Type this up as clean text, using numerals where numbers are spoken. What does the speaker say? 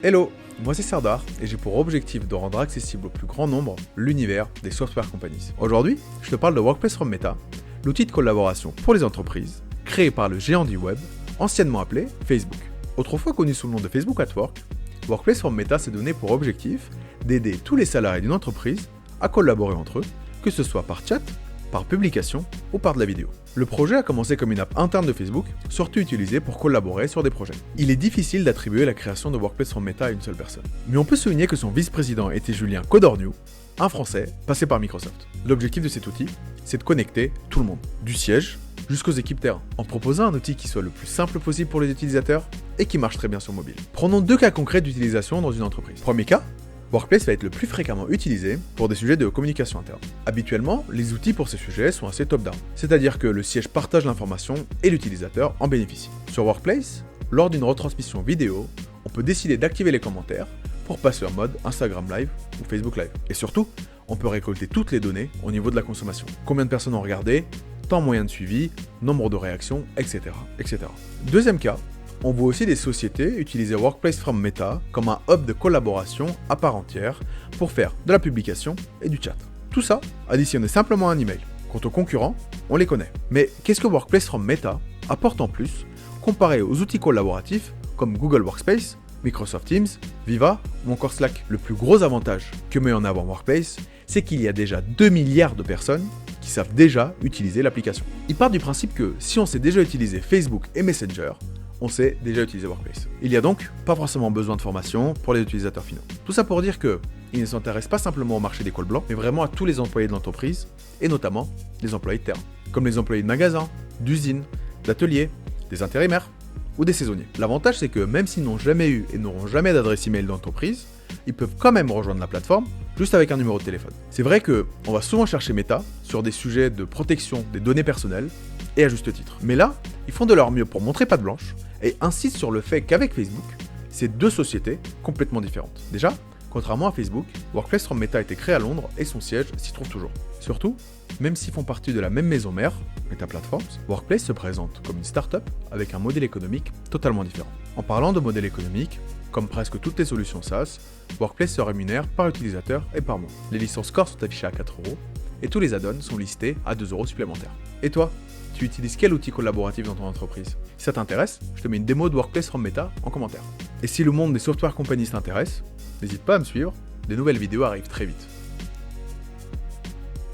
Hello, moi c'est Serdar et j'ai pour objectif de rendre accessible au plus grand nombre l'univers des software companies. Aujourd'hui, je te parle de Workplace from Meta, l'outil de collaboration pour les entreprises, créé par le géant du web, anciennement appelé Facebook. Autrefois connu sous le nom de Facebook at Work, Workplace from Meta s'est donné pour objectif d'aider tous les salariés d'une entreprise à collaborer entre eux, que ce soit par chat, par publication ou par de la vidéo. Le projet a commencé comme une app interne de Facebook, surtout utilisée pour collaborer sur des projets. Il est difficile d'attribuer la création de Workplace from Meta à une seule personne. Mais on peut souligner que son vice-président était Julien Codorniou, un Français passé par Microsoft. L'objectif de cet outil, c'est de connecter tout le monde, du siège jusqu'aux équipes terrain, en proposant un outil qui soit le plus simple possible pour les utilisateurs et qui marche très bien sur mobile. Prenons deux cas concrets d'utilisation dans une entreprise. Premier cas, Workplace va être le plus fréquemment utilisé pour des sujets de communication interne. Habituellement, les outils pour ces sujets sont assez top-down, c'est-à-dire que le siège partage l'information et l'utilisateur en bénéficie. Sur Workplace, lors d'une retransmission vidéo, on peut décider d'activer les commentaires pour passer en mode Instagram Live ou Facebook Live. Et surtout, on peut récolter toutes les données au niveau de la consommation. Combien de personnes ont regardé, temps moyen de suivi, nombre de réactions, etc. etc. Deuxième cas, on voit aussi des sociétés utiliser Workplace from Meta comme un hub de collaboration à part entière pour faire de la publication et du chat. Tout ça additionné simplement à un email. Quant aux concurrents, on les connaît. Mais qu'est-ce que Workplace from Meta apporte en plus comparé aux outils collaboratifs comme Google Workspace, Microsoft Teams, Viva ou encore Slack? Le plus gros avantage que met en avant Workplace, c'est qu'il y a déjà 2 milliards de personnes qui savent déjà utiliser l'application. Il part du principe que si on sait déjà utiliser Facebook et Messenger, on sait déjà utiliser Workplace. Il n'y a donc pas forcément besoin de formation pour les utilisateurs finaux. Tout ça pour dire que il ne s'intéresse pas simplement au marché des cols blancs, mais vraiment à tous les employés de l'entreprise, et notamment les employés de terrain, comme les employés de magasins, d'usines, d'ateliers, des intérimaires ou des saisonniers. L'avantage, c'est que même s'ils n'ont jamais eu et n'auront jamais d'adresse email d'entreprise, ils peuvent quand même rejoindre la plateforme juste avec un numéro de téléphone. C'est vrai qu'on va souvent chercher Meta sur des sujets de protection des données personnelles, et à juste titre. Mais là, ils font de leur mieux pour montrer patte blanche, et insistent sur le fait qu'avec Facebook, c'est deux sociétés complètement différentes. Déjà, contrairement à Facebook, Workplace from Meta a été créé à Londres et son siège s'y trouve toujours. Surtout, même s'ils font partie de la même maison mère, Meta Platforms, Workplace se présente comme une start-up avec un modèle économique totalement différent. En parlant de modèle économique, comme presque toutes les solutions SaaS, Workplace se rémunère par utilisateur et par mois. Les licences Core sont affichées à 4€, et tous les add-ons sont listés à 2€ supplémentaires. Et toi, tu utilises quel outil collaboratif dans ton entreprise? Si ça t'intéresse, je te mets une démo de Workplace from Meta en commentaire. Et si le monde des software companies t'intéresse, n'hésite pas à me suivre, des nouvelles vidéos arrivent très vite.